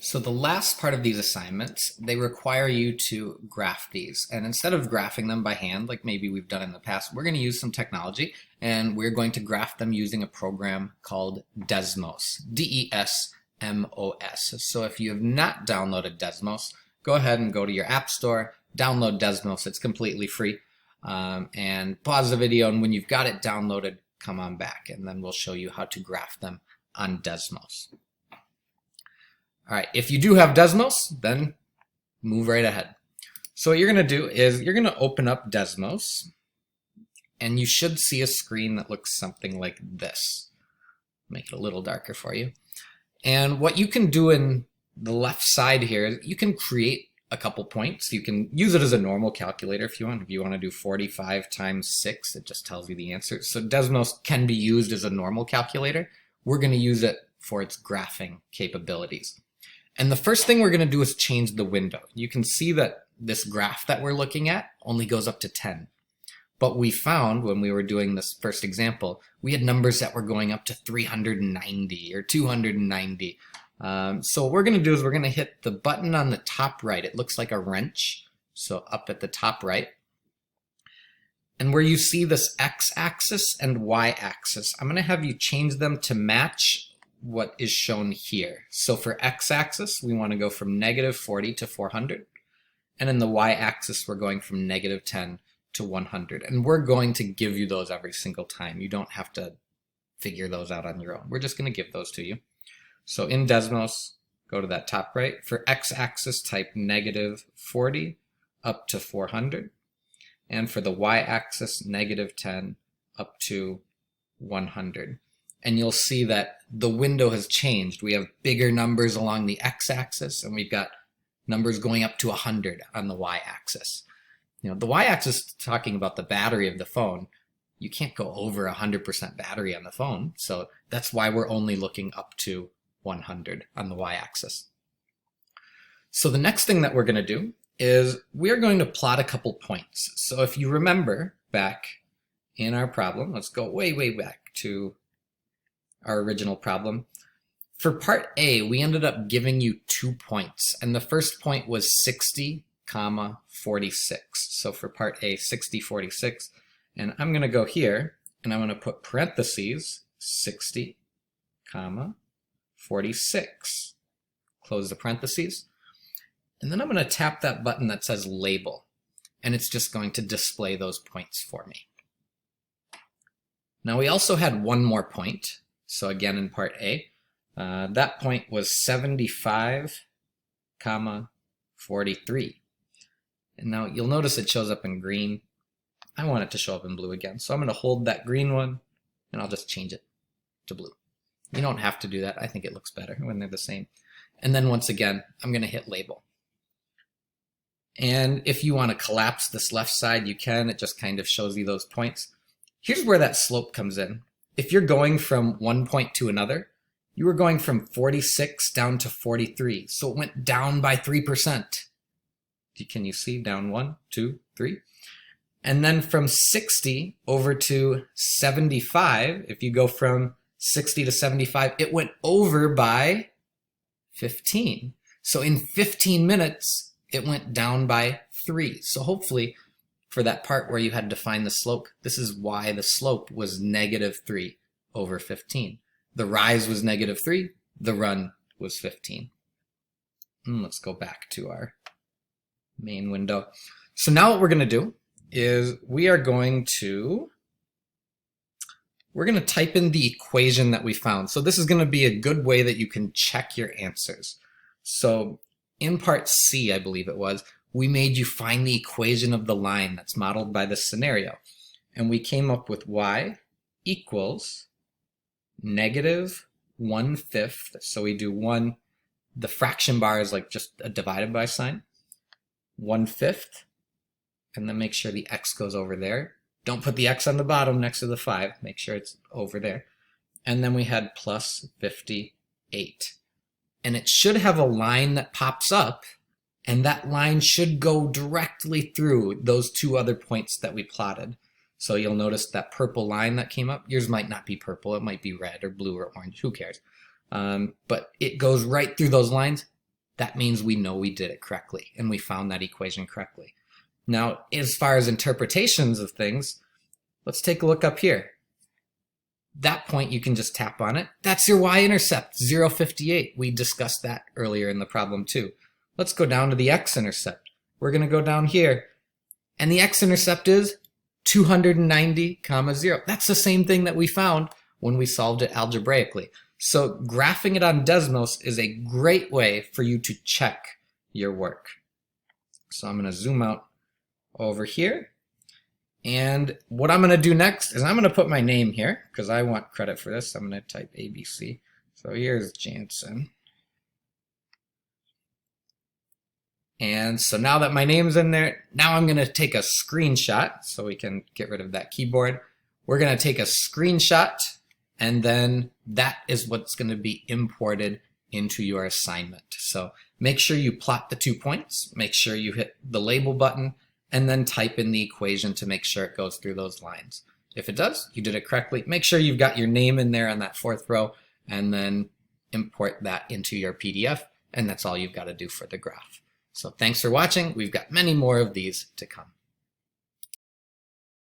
So the last part of these assignments, they require you to graph these. And instead of graphing them by hand, like maybe we've done in the past, we're going to use some technology and we're going to graph them using a program called Desmos, Desmos. So if you have not downloaded Desmos, go ahead and go to your App Store, download Desmos. It's completely free. And pause the video, and when you've got it downloaded, come on back, and then we'll show you how to graph them on Desmos. All right, if you do have Desmos, then move right ahead. So what you're going to do is you're going to open up Desmos, and you should see a screen that looks something like this. Make it a little darker for you. And what you can do in the left side here is you can create a couple points. You can use it as a normal calculator if you want. If you want to do 45 times 6, it just tells you the answer. So Desmos can be used as a normal calculator. We're going to use it for its graphing capabilities. And the first thing we're going to do is change the window. You can see that this graph that we're looking at only goes up to 10. But we found when we were doing this first example, we had numbers that were going up to 390 or 290. So what we're going to do is we're going to hit the button on the top right. It looks like a wrench, so up at the top right. And where you see this x-axis and y-axis, I'm going to have you change them to match what is shown here. So for x-axis, we want to go from -40 to 400. And in the y-axis, we're going from -10 to 100. And we're going to give you those every single time. You don't have to figure those out on your own. We're just going to give those to you. So in Desmos, go to that top right. For x-axis, type -40 up to 400. And for the y-axis, -10 up to 100. And you'll see that the window has changed. We have bigger numbers along the x-axis, and we've got numbers going up to 100 on the y-axis. You know, the y-axis is talking about the battery of the phone. You can't go over 100% battery on the phone, so that's why we're only looking up to 100 on the y-axis. So the next thing that we're going to do is we're going to plot a couple points. So if you remember back in our problem, let's go way, way back to our original problem. For part A, we ended up giving you 2 points, and the first point was 60, 46. So for part A, 60, 46, and I'm going to go here, and I'm going to put parentheses, 60, 46. Close the parentheses. And then I'm going to tap that button that says label, and it's just going to display those points for me. Now we also had one more point. So again in part A, that point was 75, 43. And now you'll notice it shows up in green. I want it to show up in blue again. So I'm going to hold that green one, and I'll just change it to blue. You don't have to do that. I think it looks better when they're the same. And then once again, I'm going to hit label. And if you want to collapse this left side, you can. It just kind of shows you those points. Here's where that slope comes in. If you're going from one point to another, you were going from 46 down to 43. So it went down by 3%. Can you see? Down 1, 2, 3. And then from 60 over to 75, if you go from 60 to 75, it went over by 15. So in 15 minutes, it went down by 3. So hopefully for that part where you had to find the slope, this is why the slope was -3 over 15. The rise was -3, the run was 15. Let's go back to our main window. So now what we're going to do is we're going to type in the equation that we found. So this is going to be a good way that you can check your answers. So in part C, I believe it was, we made you find the equation of the line that's modeled by this scenario. And we came up with y equals -1/5. So we do 1, the fraction bar is like just a divided by sign, 1/5, and then make sure the x goes over there. Don't put the x on the bottom next to the 5. Make sure it's over there. And then we had plus 58. And it should have a line that pops up, and that line should go directly through those 2 other points that we plotted. So you'll notice that purple line that came up. Yours might not be purple. It might be red or blue or orange. Who cares? But it goes right through those lines. that means we know we did it correctly and we found that equation correctly. Now, as far as interpretations of things, let's take a look up here. That point, you can just tap on it. That's your y-intercept, 0.58. We discussed that earlier in the problem too. Let's go down to the x-intercept. We're going to go down here, and the x-intercept is 290, 0. That's the same thing that we found when we solved it algebraically. So graphing it on Desmos is a great way for you to check your work. So I'm going to zoom out over here. And what I'm going to do next is I'm going to put my name here because I want credit for this. I'm going to type ABC. So here's Jansen. And so now that my name's in there, now I'm going to take a screenshot so we can get rid of that keyboard. We're going to take a screenshot, and then that is what's going to be imported into your assignment. So make sure you plot the 2 points, make sure you hit the label button, and then type in the equation to make sure it goes through those lines. If it does, you did it correctly. Make sure you've got your name in there on that 4th row, and then import that into your PDF, and that's all you've got to do for the graph. So thanks for watching. We've got many more of these to come.